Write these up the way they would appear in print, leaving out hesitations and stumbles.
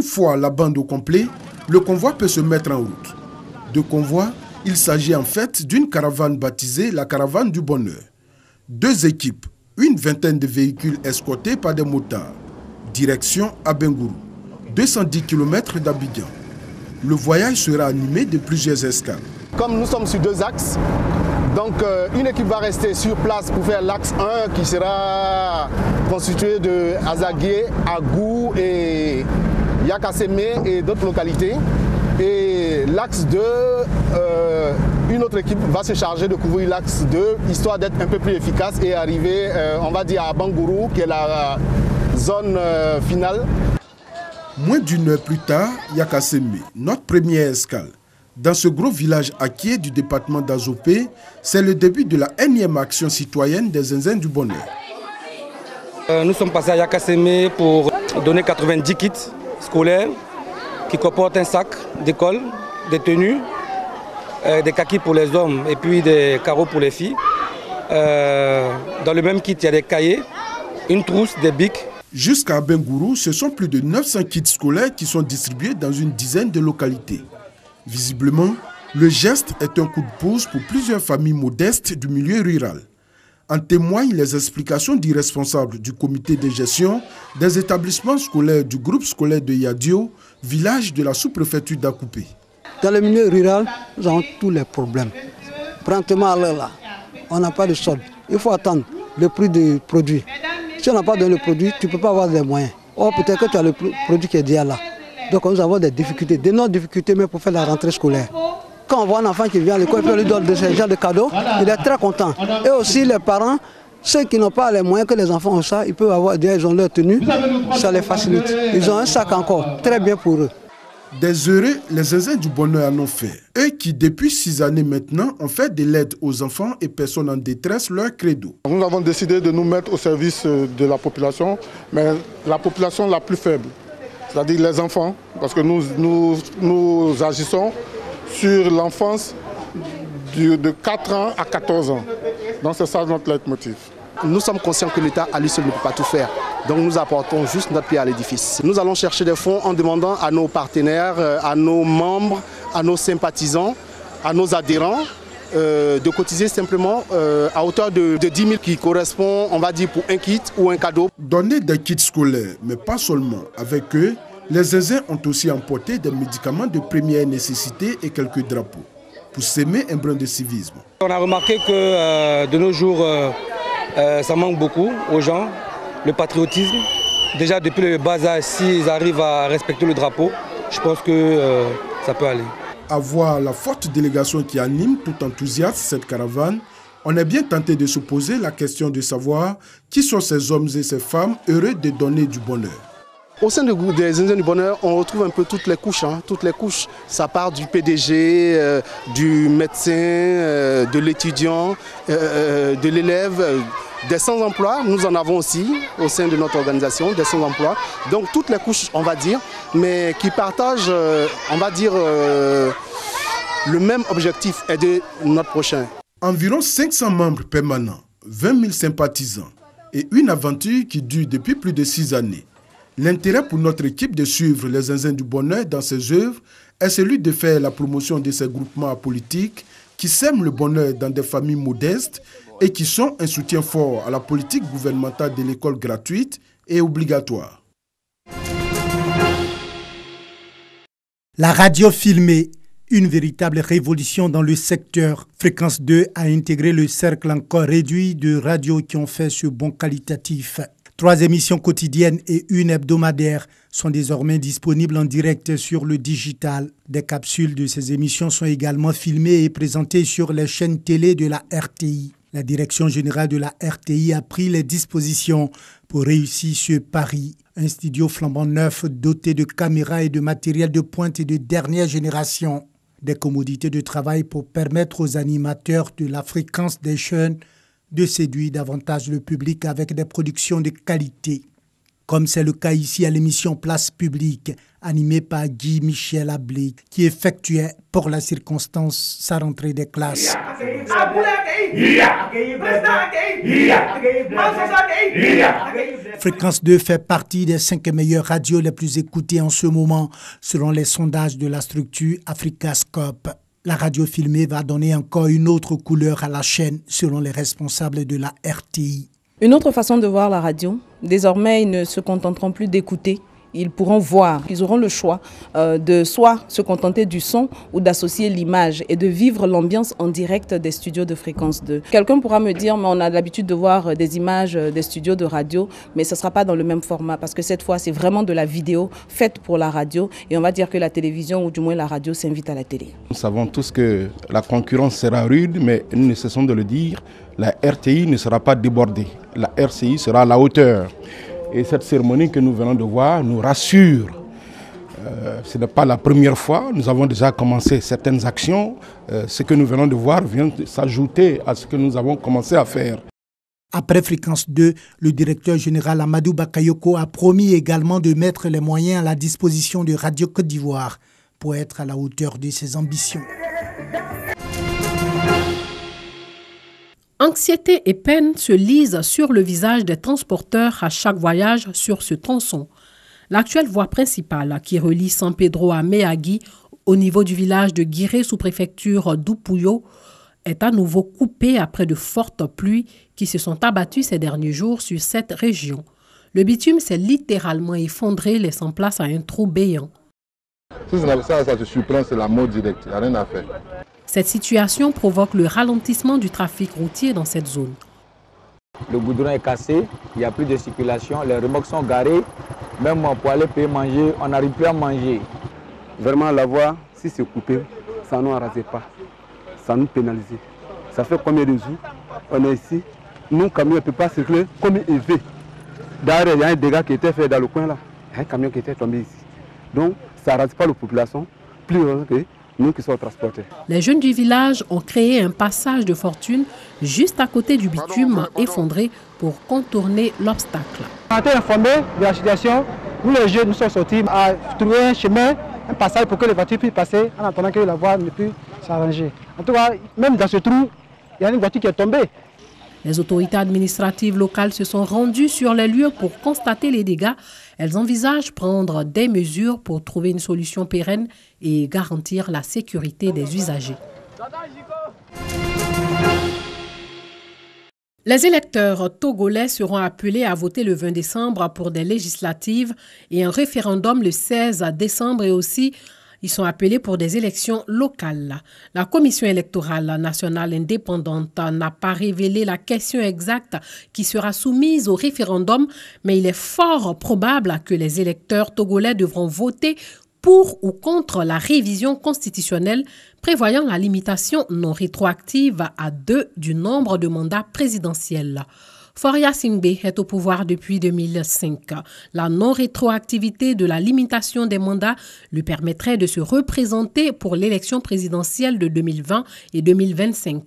Une fois la bande au complet, le convoi peut se mettre en route. De convoi, il s'agit en fait d'une caravane baptisée la caravane du bonheur. 2 équipes, une vingtaine de véhicules escortés par des motards. Direction Abengourou, 210 km d'Abidjan. Le voyage sera animé de plusieurs escales. Comme nous sommes sur 2 axes, donc une équipe va rester sur place pour faire l'axe 1 qui sera constitué de Azagué, Agou et Yakasémé et d'autres localités. Et l'axe 2, une autre équipe va se charger de couvrir l'axe 2, histoire d'être un peu plus efficace et arriver, on va dire, à Bangourou, qui est la zone finale. Moins d'une heure plus tard, Yakasémé, notre première escale. Dans ce gros village acquier du département d'Azopé, c'est le début de la énième action citoyenne des Zinzins du bonheur. Nous sommes passés à Yakasémé pour donner 90 kits scolaires qui comportent un sac d'école, des tenues, des kakis pour les hommes et puis des carreaux pour les filles. Dans le même kit, il y a des cahiers, une trousse, des bics. Jusqu'à Bengourou, ce sont plus de 900 kits scolaires qui sont distribués dans une dizaine de localités. Visiblement, le geste est un coup de pouce pour plusieurs familles modestes du milieu rural. En témoignent les explications du responsable du comité de gestion des établissements scolaires du groupe scolaire de Yadio, village de la sous-préfecture d'Akoupé. Dans le milieu rural, nous avons tous les problèmes. Promptement à l'heure là, on n'a pas de solde. Il faut attendre le prix du produit. Si on n'a pas donné le produit, tu ne peux pas avoir des moyens. Or, peut-être que tu as le produit qui est déjà là. Donc nous avons des difficultés, d'énormes difficultés même pour faire la rentrée scolaire. Quand on voit un enfant qui vient à l'école et on lui donne ce genre de cadeaux, il est très content. Et aussi les parents, ceux qui n'ont pas les moyens que les enfants ont ça, ils peuvent avoir, ils ont leur tenue, ça les facilite. Ils ont un sac encore, très bien pour eux. Des heureux, les Zinzins du bonheur en ont fait. Eux qui, depuis 6 années maintenant, ont fait de l'aide aux enfants et personnes en détresse leur credo. Nous avons décidé de nous mettre au service de la population, mais la population la plus faible, c'est-à-dire les enfants, parce que nous agissons sur l'enfance de 4 ans à 14 ans. Donc c'est ça notre leitmotiv. Nous sommes conscients que l'État à lui seul ne peut pas tout faire. Donc nous apportons juste notre pierre à l'édifice. Nous allons chercher des fonds en demandant à nos partenaires, à nos membres, à nos sympathisants, à nos adhérents de cotiser simplement à hauteur de 10 000 qui correspond, on va dire, pour un kit ou un cadeau. Donner des kits scolaires, mais pas seulement. Avec eux, les Zinzins ont aussi emporté des médicaments de première nécessité et quelques drapeaux pour s'aimer un brin de civisme. On a remarqué que de nos jours, ça manque beaucoup aux gens, le patriotisme. Déjà depuis le bas âge, s'ils arrivent à respecter le drapeau, je pense que ça peut aller. À voir la forte délégation qui anime tout enthousiaste cette caravane, on est bien tenté de se poser la question de savoir qui sont ces hommes et ces femmes heureux de donner du bonheur. Au sein du groupe des Zinzins du bonheur, on retrouve un peu toutes les couches. Toutes les couches. Ça part du PDG, du médecin, de l'étudiant, de l'élève, des sans-emploi. Nous en avons aussi au sein de notre organisation, des sans-emploi. Donc toutes les couches, on va dire, mais qui partagent, on va dire, le même objectif, aider notre prochain. Environ 500 membres permanents, 20 000 sympathisants et une aventure qui dure depuis plus de 6 années. L'intérêt pour notre équipe de suivre les Zinzins du bonheur dans ses œuvres est celui de faire la promotion de ces groupements politiques qui sèment le bonheur dans des familles modestes et qui sont un soutien fort à la politique gouvernementale de l'école gratuite et obligatoire. La radio filmée, une véritable révolution dans le secteur. Fréquence 2 a intégré le cercle encore réduit de radios qui ont fait ce bond qualitatif. 3 émissions quotidiennes et une hebdomadaire sont désormais disponibles en direct sur le digital. Des capsules de ces émissions sont également filmées et présentées sur les chaînes télé de la RTI. La direction générale de la RTI a pris les dispositions pour réussir ce pari. Un studio flambant neuf doté de caméras et de matériel de pointe et de dernière génération. Des commodités de travail pour permettre aux animateurs de la fréquence des jeunes de séduire davantage le public avec des productions de qualité. comme c'est le cas ici à l'émission Place Publique, animée par Guy Michel Ablé, qui effectuait pour la circonstance sa rentrée des classes. Fréquence 2 fait partie des 5 meilleures radios les plus écoutées en ce moment, selon les sondages de la structure Africascope. La radio filmée va donner encore une autre couleur à la chaîne, selon les responsables de la RTI. Une autre façon de voir la radio, désormais ils ne se contenteront plus d'écouter. Ils pourront voir, ils auront le choix de soit se contenter du son ou d'associer l'image et de vivre l'ambiance en direct des studios de Fréquence 2. Quelqu'un pourra me dire, mais on a l'habitude de voir des images des studios de radio, mais ce ne sera pas dans le même format parce que cette fois, c'est vraiment de la vidéo faite pour la radio et on va dire que la télévision ou du moins la radio s'invite à la télé. Nous savons tous que la concurrence sera rude, mais nous ne cessons de le dire, la RTI ne sera pas débordée. La RCI sera à la hauteur. Et cette cérémonie que nous venons de voir nous rassure. Ce n'est pas la première fois, nous avons déjà commencé certaines actions. Ce que nous venons de voir vient s'ajouter à ce que nous avons commencé à faire. Après Fréquence 2, le directeur général Amadou Bakayoko a promis également de mettre les moyens à la disposition de Radio Côte d'Ivoire pour être à la hauteur de ses ambitions. Anxiété et peine se lisent sur le visage des transporteurs à chaque voyage sur ce tronçon. L'actuelle voie principale qui relie San Pedro à Méagui au niveau du village de Guiré sous-préfecture d'Oupouyo est à nouveau coupée après de fortes pluies qui se sont abattues ces derniers jours sur cette région. Le bitume s'est littéralement effondré, laissant place à un trou béant. Si ça te surprend, c'est la mort directe, il n'y a rien à faire. Cette situation provoque le ralentissement du trafic routier dans cette zone. Le goudron est cassé, il n'y a plus de circulation, les remorques sont garées. Même pour aller payer manger, on n'arrive plus à manger. Vraiment, la voie, si c'est coupé, ça ne nous arrase pas. Ça nous pénalise. Ça fait combien de jours on est ici. Nous, camions ne peut pas circuler comme il veut. D'ailleurs, il y a un dégât qui était fait dans le coin là. Il y a un camion qui était tombé ici. Donc, ça n'arrase pas la population, plus que nous qui sommes transportés. Les jeunes du village ont créé un passage de fortune juste à côté du bitume effondré pour contourner l'obstacle. On a été informés de la situation. Nous, les jeunes, nous sommes sortis à trouver un chemin, un passage pour que les voitures puissent passer en attendant que la voie ne puisse s'arranger. En tout cas, même dans ce trou, il y a une voiture qui est tombée. Les autorités administratives locales se sont rendues sur les lieux pour constater les dégâts. Elles envisagent prendre des mesures pour trouver une solution pérenne et garantir la sécurité des usagers. Les électeurs togolais seront appelés à voter le 20 décembre pour des législatives et un référendum le 16 décembre et aussi ils sont appelés pour des élections locales. La Commission électorale nationale indépendante n'a pas révélé la question exacte qui sera soumise au référendum, mais il est fort probable que les électeurs togolais devront voter pour ou contre la révision constitutionnelle prévoyant la limitation non rétroactive à 2 du nombre de mandats présidentiels. Faure Singbe est au pouvoir depuis 2005. La non-rétroactivité de la limitation des mandats lui permettrait de se représenter pour l'élection présidentielle de 2020 et 2025.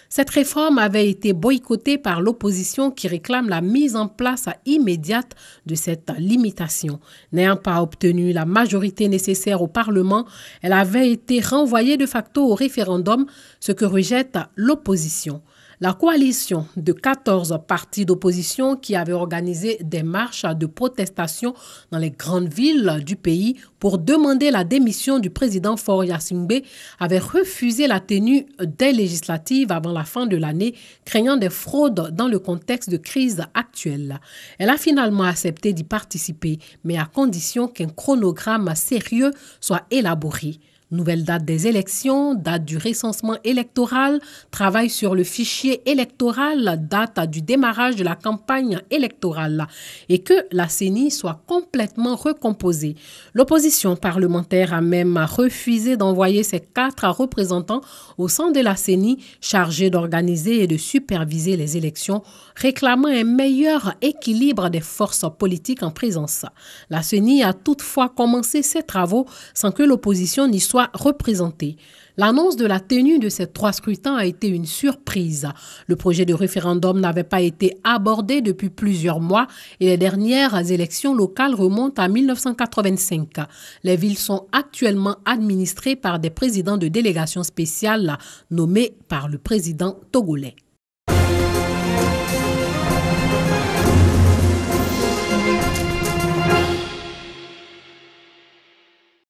Cette réforme avait été boycottée par l'opposition qui réclame la mise en place immédiate de cette limitation. N'ayant pas obtenu la majorité nécessaire au Parlement, elle avait été renvoyée de facto au référendum, ce que rejette l'opposition. La coalition de 14 partis d'opposition qui avait organisé des marches de protestation dans les grandes villes du pays pour demander la démission du président Faure Singbe avait refusé la tenue des législatives avant la fin de l'année, craignant des fraudes dans le contexte de crise actuelle. Elle a finalement accepté d'y participer, mais à condition qu'un chronogramme sérieux soit élaboré. Nouvelle date des élections, date du recensement électoral, travail sur le fichier électoral, date du démarrage de la campagne électorale et que la CENI soit complètement recomposée. L'opposition parlementaire a même refusé d'envoyer ses 4 représentants au sein de la CENI chargés d'organiser et de superviser les élections, réclamant un meilleur équilibre des forces politiques en présence. La CENI a toutefois commencé ses travaux sans que l'opposition n'y soit soient représentés. L'annonce de la tenue de ces 3 scrutins a été une surprise. Le projet de référendum n'avait pas été abordé depuis plusieurs mois et les dernières élections locales remontent à 1985. Les villes sont actuellement administrées par des présidents de délégations spéciales nommés par le président togolais.